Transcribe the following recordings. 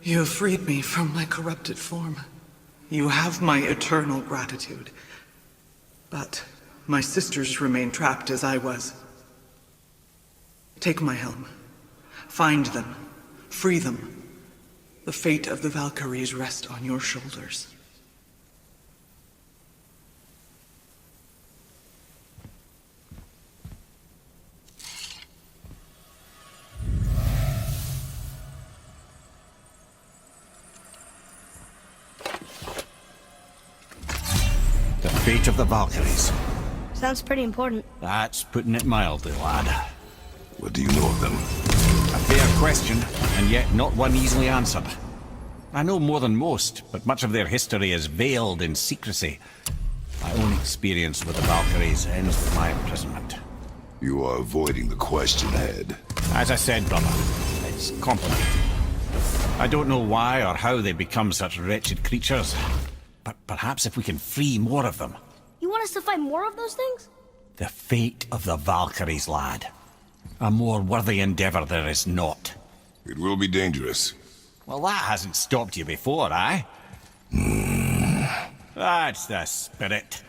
You have freed me from my corrupted form. You have my eternal gratitude. But my sisters remain trapped as I was. Take my helm. Find them. Free them. The fate of the Valkyries rests on your shoulders. The fate of the Valkyries. Sounds pretty important. That's putting it mildly, lad. What do you know of them? A fair question, and yet not one easily answered. I know more than most, but much of their history is veiled in secrecy. My own experience with the Valkyries ends with my imprisonment. You are avoiding the question, Head. As I said, brother, it's complicated. I don't know why or how they become such wretched creatures, but perhaps if we can free more of them. You want us to fight more of those things? The fate of the Valkyries, lad. A more worthy endeavor there is not. It will be dangerous. Well, that hasn't stopped you before, eh? That's the spirit.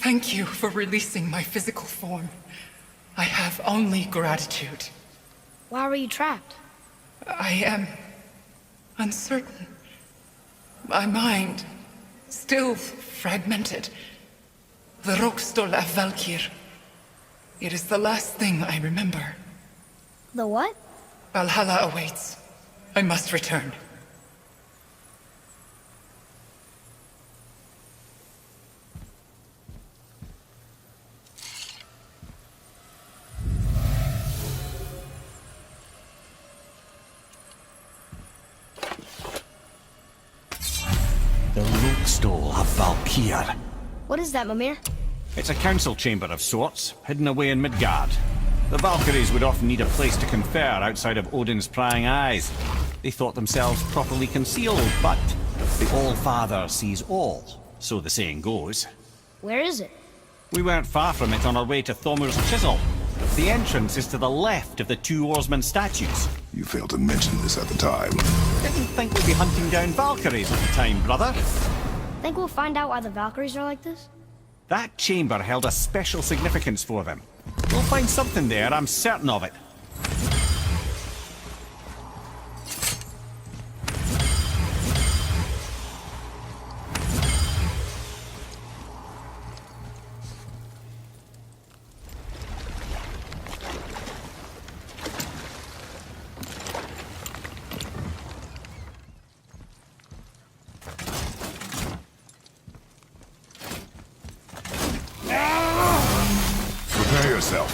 Thank you for releasing my physical form. I have only gratitude. Why were you trapped? I am uncertain. My mind, still fragmented. The Rokstol of Valkyrie. It is the last thing I remember. The what? Valhalla awaits. I must return. The Rokstol of Valkyrie. What is that, Mimir? It's a council chamber of sorts, hidden away in Midgard. The Valkyries would often need a place to confer outside of Odin's prying eyes. They thought themselves properly concealed, but the All-Father sees all, so the saying goes. Where is it? We weren't far from it on our way to Thomur's Chisel. The entrance is to the left of the two oarsmen statues. You failed to mention this at the time. Didn't think we'd be hunting down Valkyries at the time, brother. Think we'll find out why the Valkyries are like this? That chamber held a special significance for them. We'll find something there, I'm certain of it. Prepare yourself.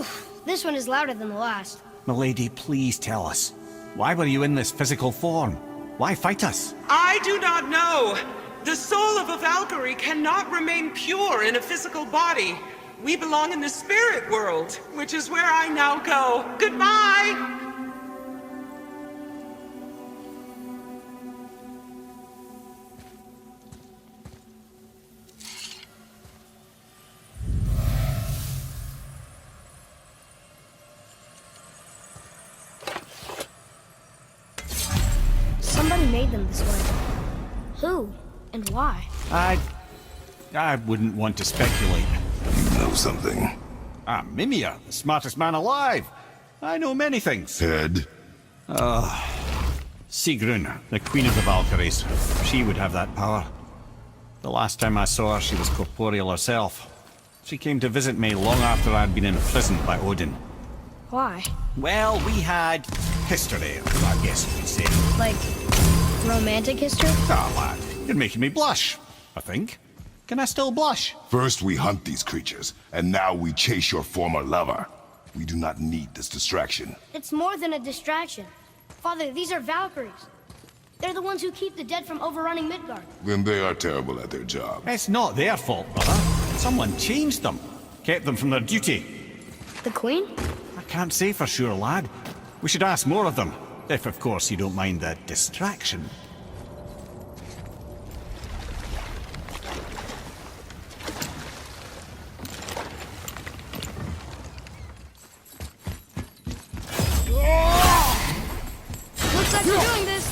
Oof, this one is louder than the last. Milady, please tell us. Why were you in this physical form? Why fight us? I do not know. The soul of a Valkyrie cannot remain pure in a physical body. We belong in the spirit world, which is where I now go. Goodbye! Somebody made them this way. Who? And why? I wouldn't want to speculate. You know something. I'm Mimir, the smartest man alive. I know many things. Head? Sigrun, the queen of the Valkyries. She would have that power. The last time I saw her, she was corporeal herself. She came to visit me long after I'd been imprisoned by Odin. Why? Well, we had history, I guess you could say. Like, romantic history? Ah, lad, you're making me blush, I think. Can I still blush? First we hunt these creatures, and now we chase your former lover. We do not need this distraction. It's more than a distraction. Father, these are Valkyries. They're the ones who keep the dead from overrunning Midgard. Then they are terrible at their job. It's not their fault, brother. Someone changed them. Kept them from their duty. The Queen? I can't say for sure, lad. We should ask more of them. If, of course, you don't mind the distraction. Looks like we're doing this.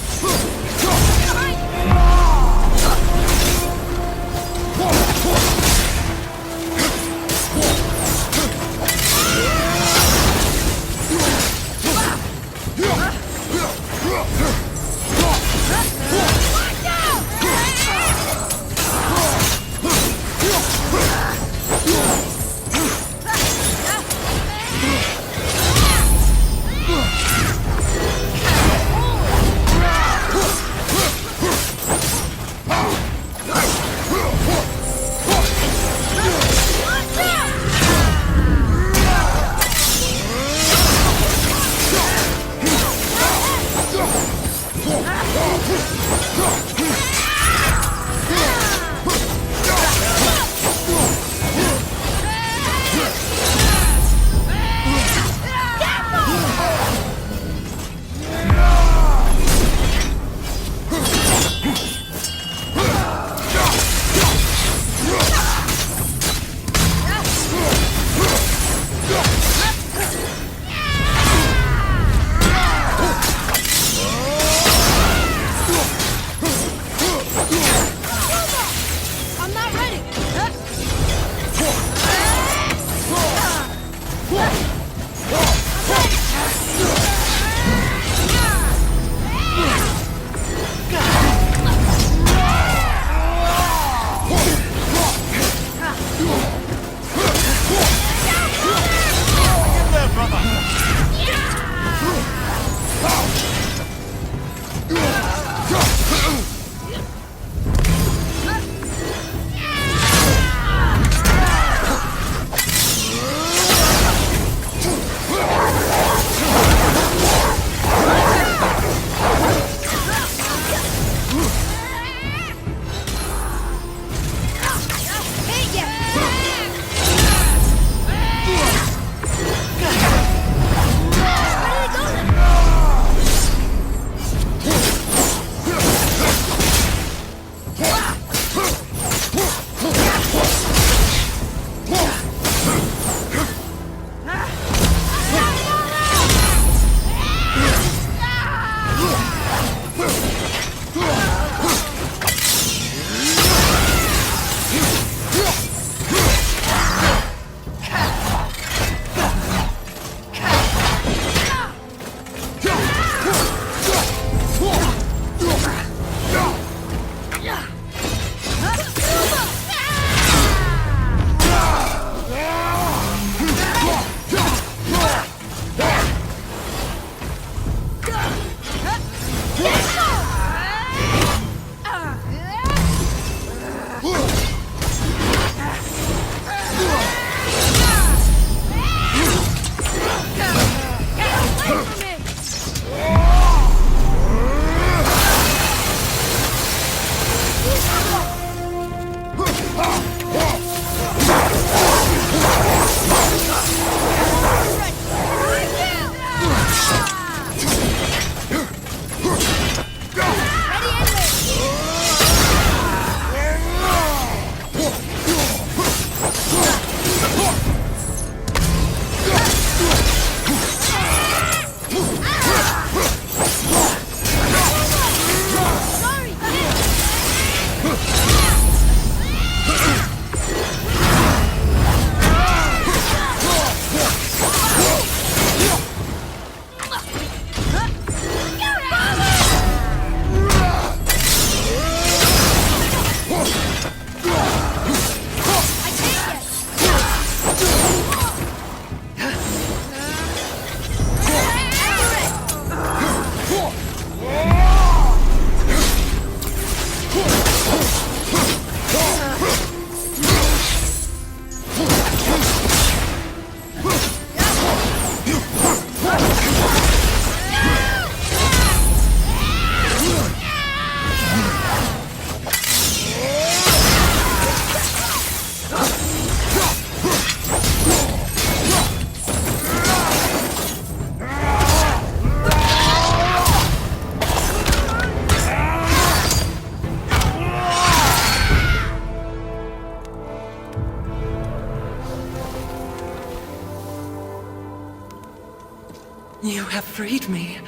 You have freed me.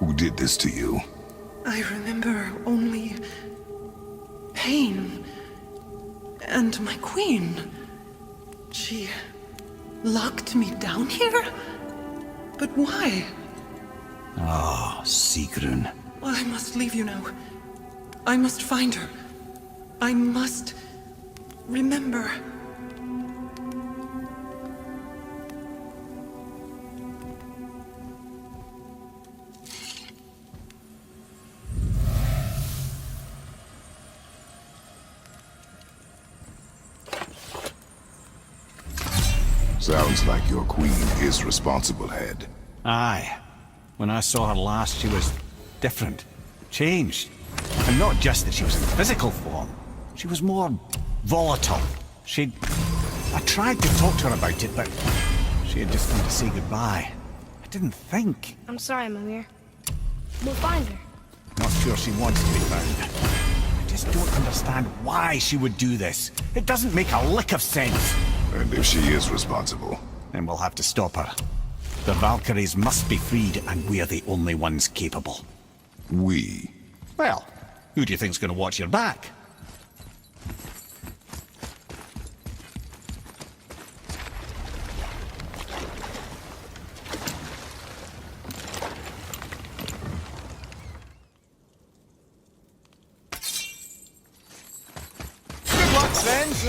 Who did this to you? I remember only pain. And my queen. She locked me down here? But why? Ah, Sigrun. I must leave you now. I must find her. I must remember. Sounds like your queen is responsible, Head. Aye. When I saw her last, she was different. Changed. And not just that she was in physical form. She was more volatile. I tried to talk to her about it, but she had just come to say goodbye. I didn't think. I'm sorry, Mimir. We'll find her. Not sure she wants to be found. I just don't understand why she would do this. It doesn't make a lick of sense. And if she is responsible? Then we'll have to stop her. The Valkyries must be freed, and we're the only ones capable. We? Well, who do you think's gonna watch your back? Good luck, friends!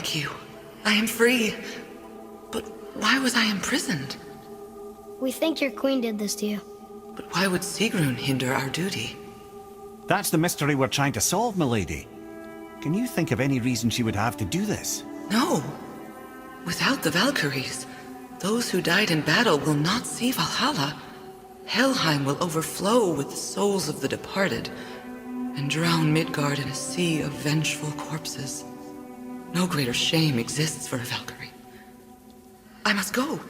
Thank you. I am free. But why was I imprisoned? We think your queen did this to you. But why would Sigrun hinder our duty? That's the mystery we're trying to solve, milady. Can you think of any reason she would have to do this? No. Without the Valkyries, those who died in battle will not see Valhalla. Helheim will overflow with the souls of the departed, and drown Midgard in a sea of vengeful corpses. No greater shame exists for a Valkyrie. I must go.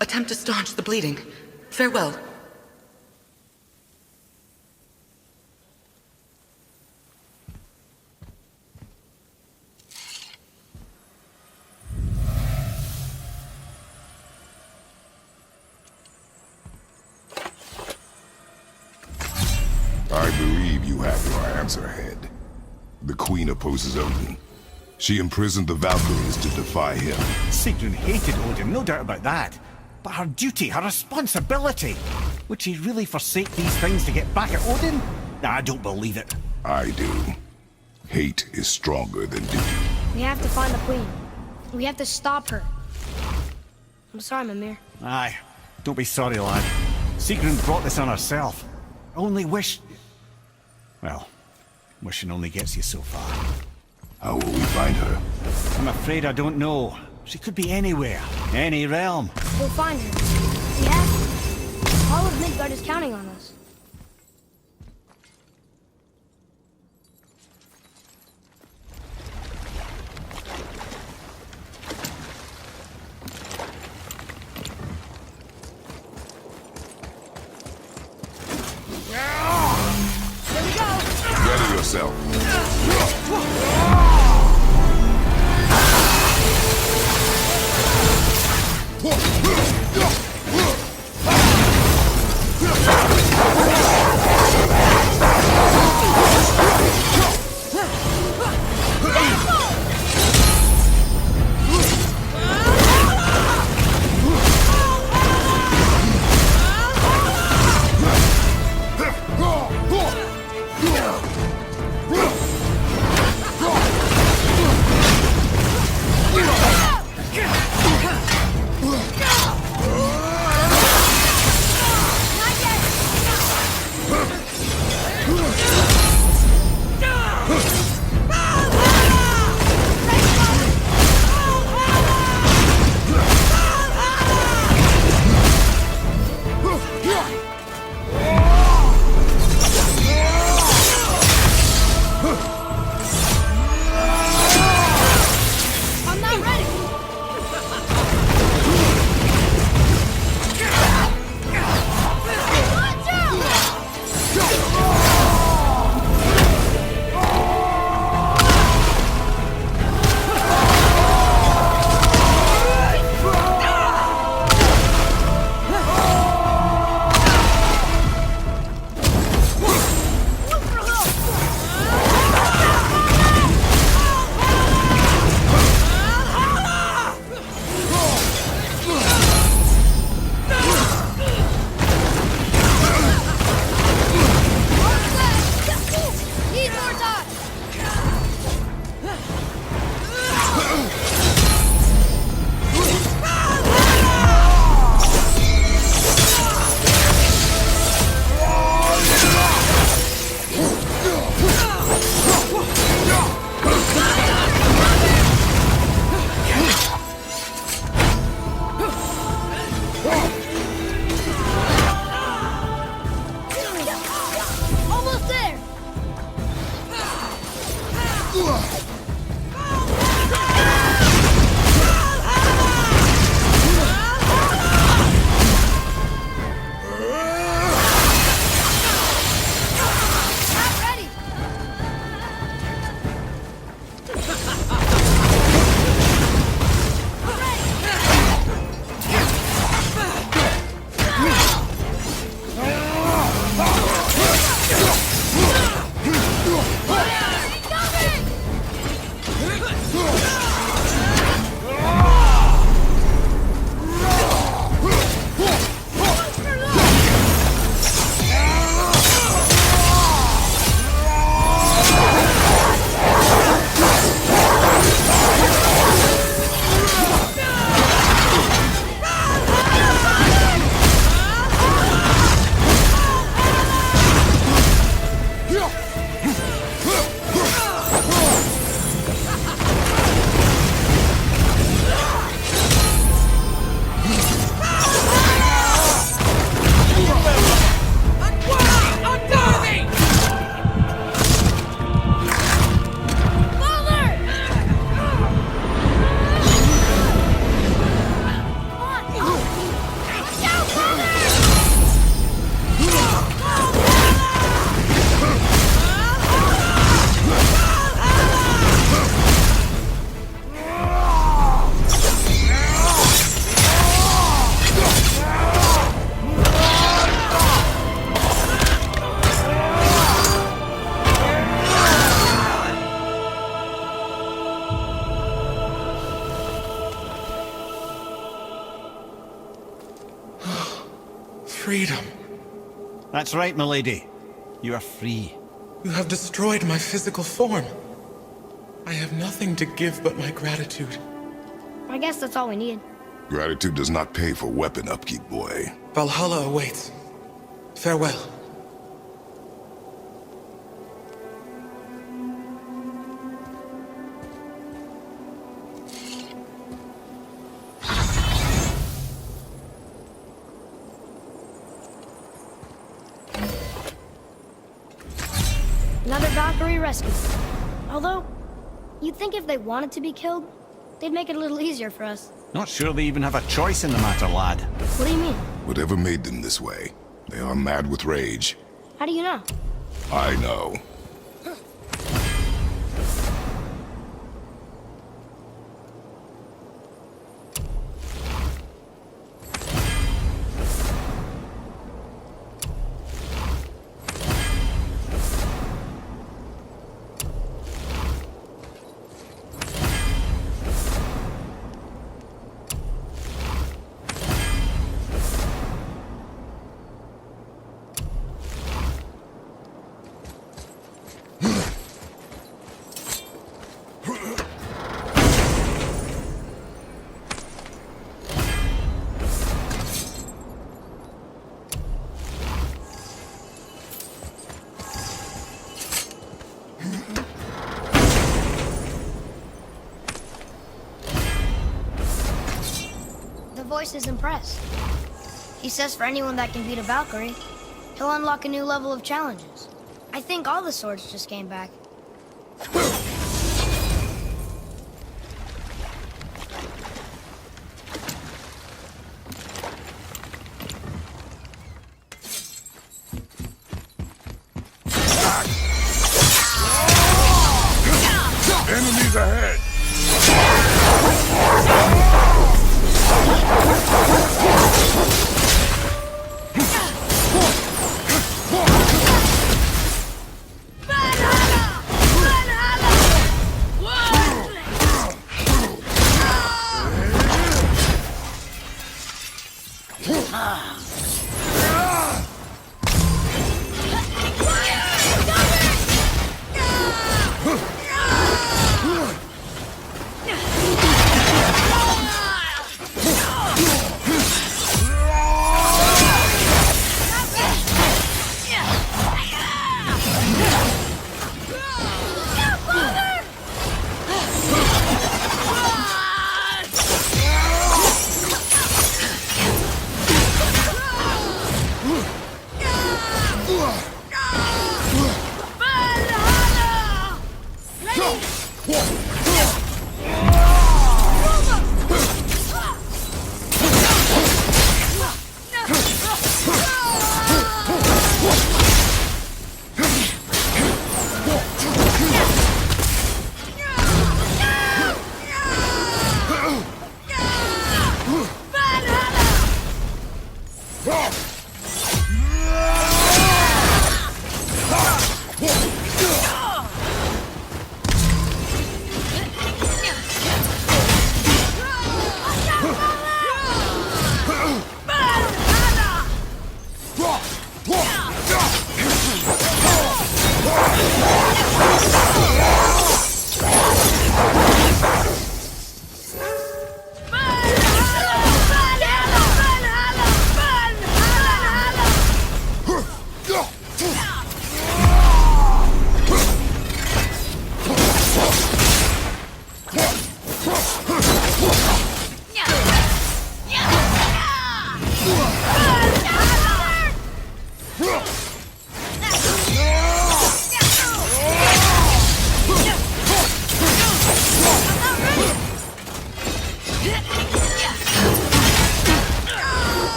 Attempt to staunch the bleeding. Farewell. I believe you have your answer, Head. The Queen opposes Odin. She imprisoned the Valkyries to defy him. Sigrun hated Odin, no doubt about that. But her duty, her responsibility. Would she really forsake these things to get back at Odin? I don't believe it. I do. Hate is stronger than duty. We have to find the queen. We have to stop her. I'm sorry, Mimir. Aye, don't be sorry, lad. Sigrun brought this on herself. Only wish... Well, wishing only gets you so far. How will we find her? I'm afraid I don't know. She could be anywhere, any realm. We'll find her. We have to. All of Midgard is counting on us. Here we go! Ready yourself. Freedom. That's right, milady. You are free. You have destroyed my physical form. I have nothing to give but my gratitude. I guess that's all we need. Gratitude does not pay for weapon upkeep, boy. Valhalla awaits. Farewell. Another Valkyrie rescue. Although, you'd think if they wanted to be killed, they'd make it a little easier for us. Not sure they even have a choice in the matter, lad. What do you mean? Whatever made them this way, they are mad with rage. How do you know? I know. The voice is impressed. He says for anyone that can beat a Valkyrie, he'll unlock a new level of challenges. I think all the swords just came back. Enemies ahead!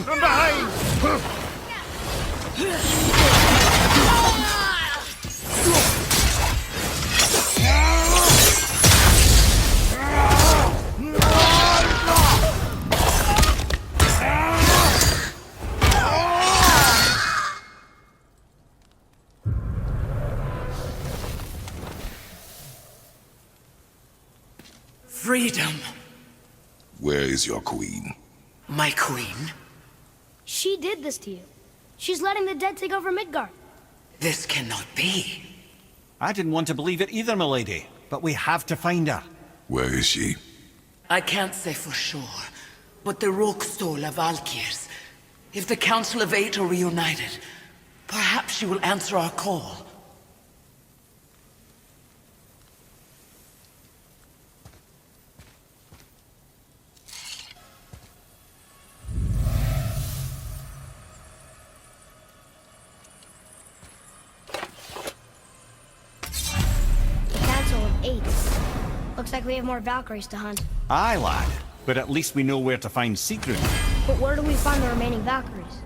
From behind! Freedom. Where is your queen? My queen? She did this to you. She's letting the dead take over Midgard. This cannot be. I didn't want to believe it either, milady, but we have to find her. Where is she? I can't say for sure, but the Rook stole a Valkyries. If the Council of Eight are reunited, perhaps she will answer our call. The Council of Eight. Looks like we have more Valkyries to hunt. Aye, lad, but at least we know where to find Sigrun. But where do we find the remaining Valkyries?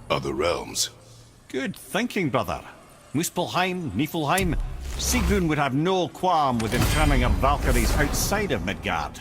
Other realms. Good thinking, brother. Muspelheim, Niflheim. Sigrun would have no qualm with interning her Valkyries outside of Midgard.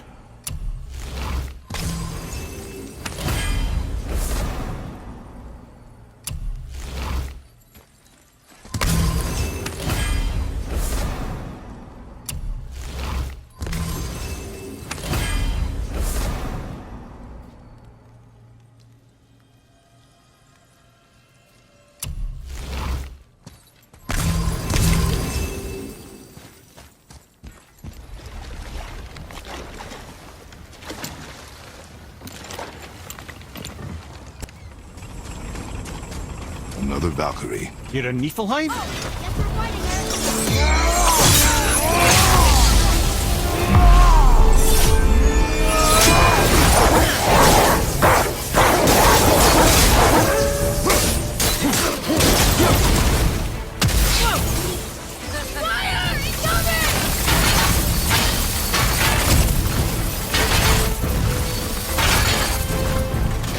Another Valkyrie. You're in Niflheim? Guess we're fighting her.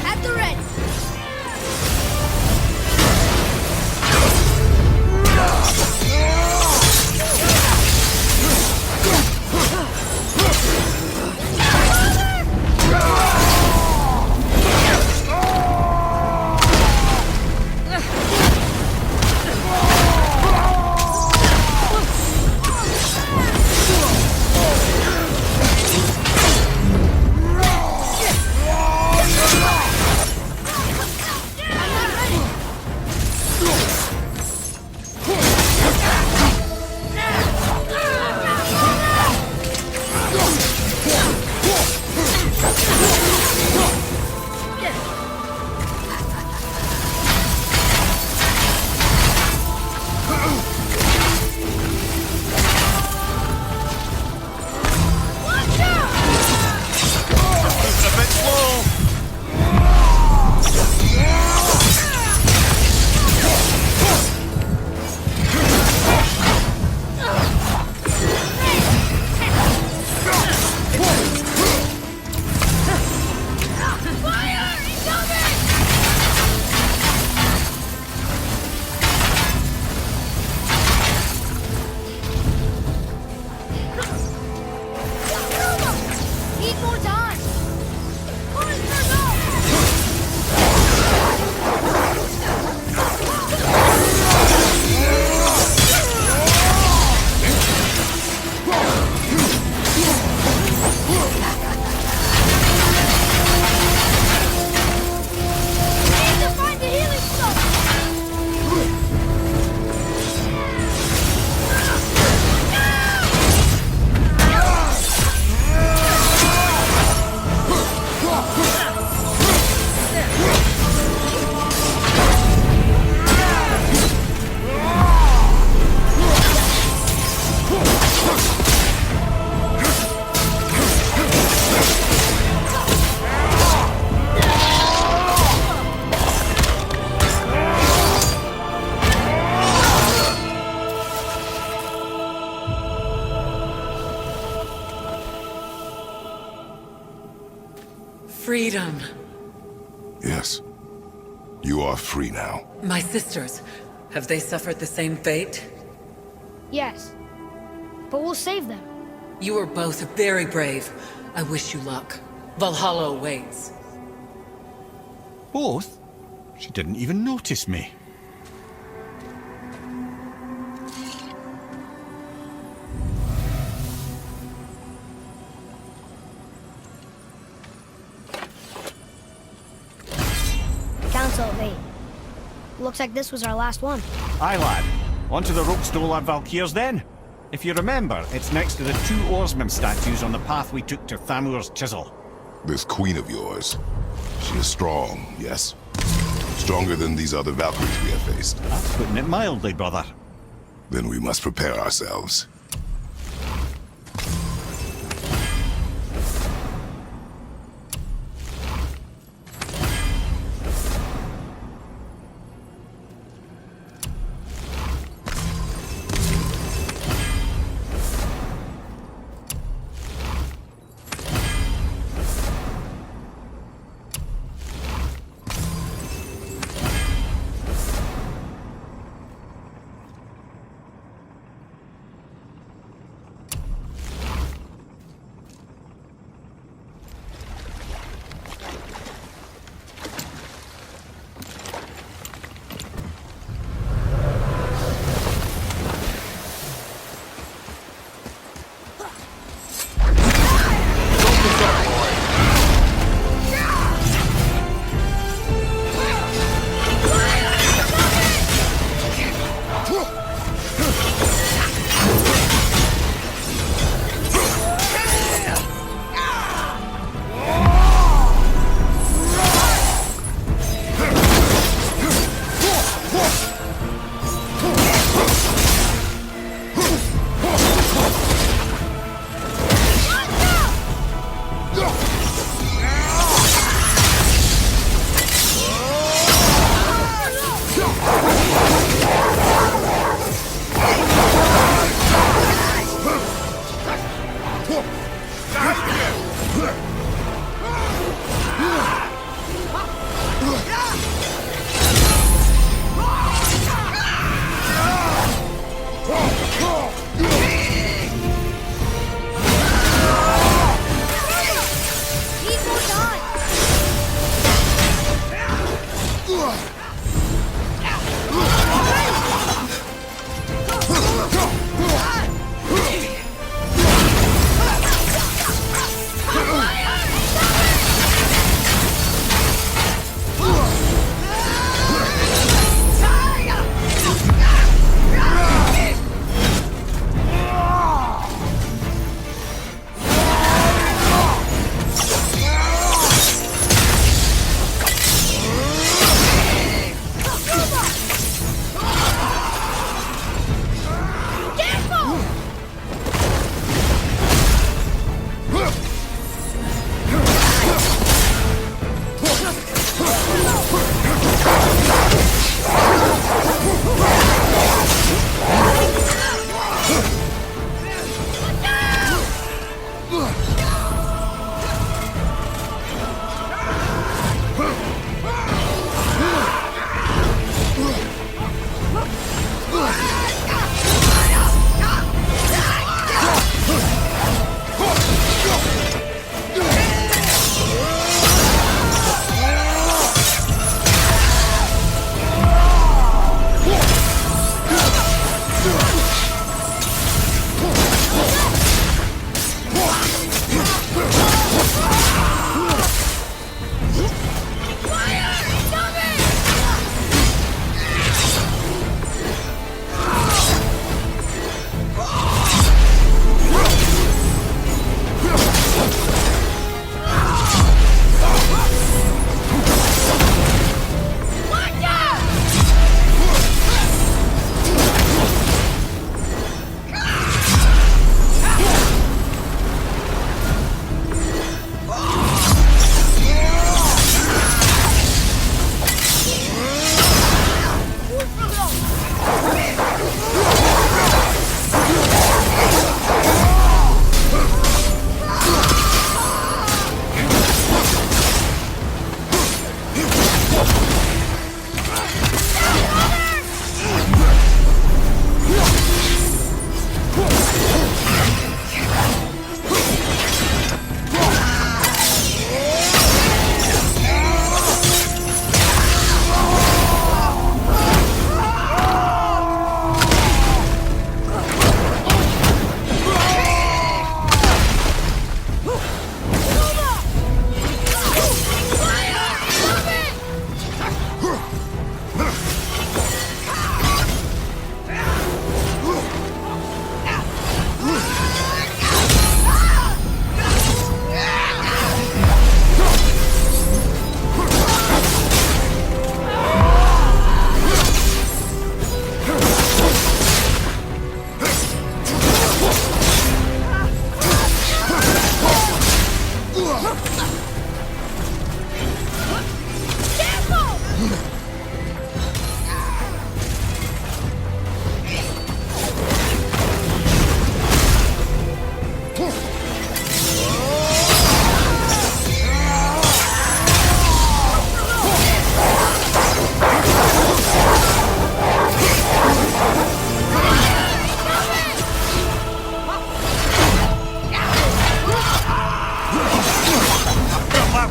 At the ready. Need more time. Need to find the healing stuff. Freedom. Yes. You are free now. My sisters, have they suffered the same fate? Yes. But we'll save them. You are both very brave. I wish you luck. Valhalla awaits. Both? She didn't even notice me. Council of 8. Looks like this was our last one. Aye, lad. On to the Rookstole at Valkyries then. If you remember, it's next to the 2 oarsman statues on the path we took to Thamur's chisel. This queen of yours, she is strong, yes? Stronger than these other Valkyries we have faced. That's putting it mildly, brother. Then we must prepare ourselves.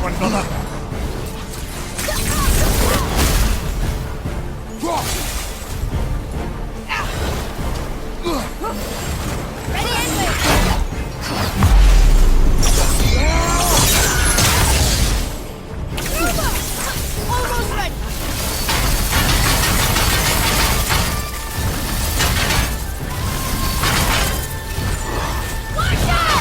one, brother. Ready, anyway! Almost ready! Watch out!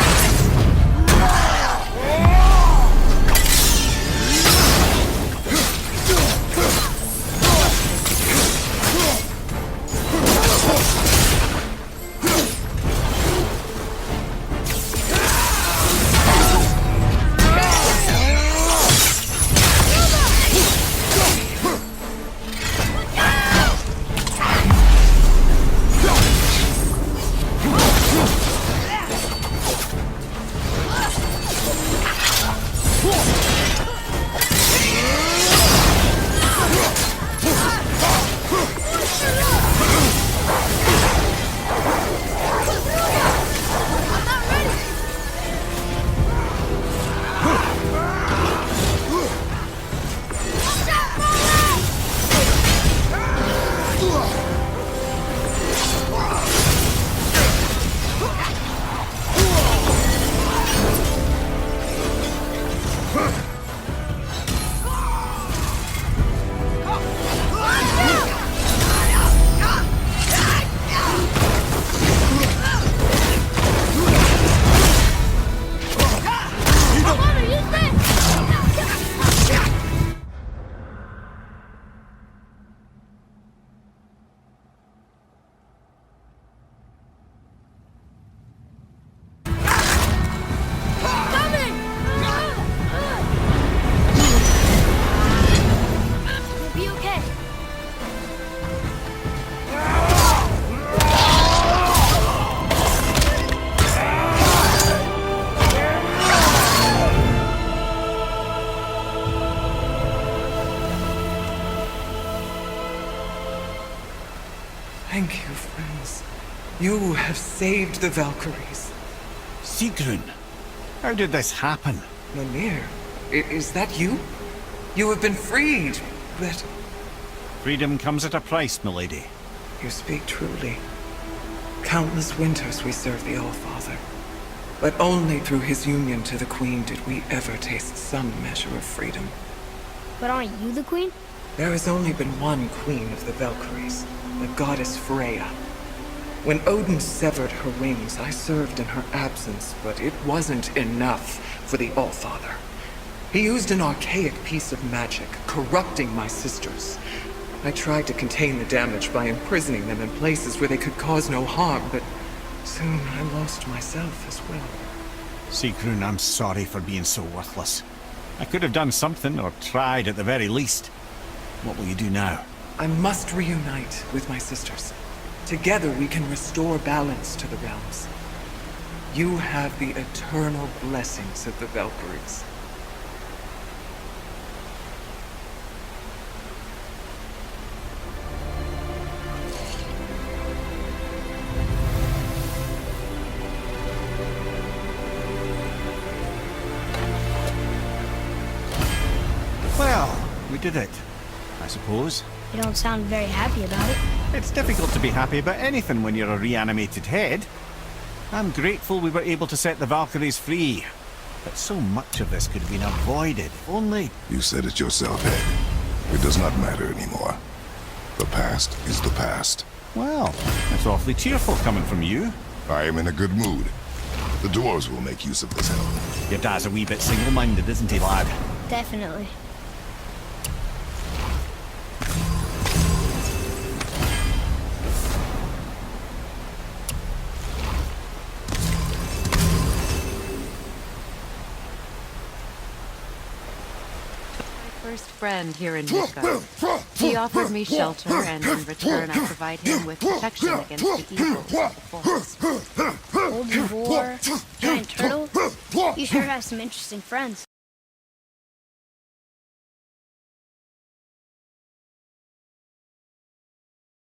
Thank you, friends. You have saved the Valkyries. Sigrun, how did this happen? Mimir, is that you? You have been freed, but... Freedom comes at a price, milady. You speak truly. Countless winters we served the All-Father. But only through his union to the Queen did we ever taste some measure of freedom. But aren't you the queen? There has only been one Queen of the Valkyries, the goddess Freya. When Odin severed her wings, I served in her absence, but it wasn't enough for the All-Father. He used an archaic piece of magic, corrupting my sisters. I tried to contain the damage by imprisoning them in places where they could cause no harm, but soon I lost myself as well. Sigrun, I'm sorry for being so worthless. I could have done something, or tried at the very least. What will you do now? I must reunite with my sisters. Together we can restore balance to the realms. You have the eternal blessings of the Valkyries. Well, we did it, I suppose. You don't sound very happy about it. It's difficult to be happy about anything when you're a reanimated head. I'm grateful we were able to set the Valkyries free. But so much of this could have been avoided, if only... You said it yourself, Ed. It does not matter anymore. The past is the past. Well, that's awfully cheerful coming from you. I am in a good mood. The dwarves will make use of this help. Your dad's a wee bit single-minded, isn't he, lad? Definitely. First friend here in Midgard. He offered me shelter, and in return I provide him with protection against the evils of the forest. Old boar, giant turtle. You sure have some interesting friends.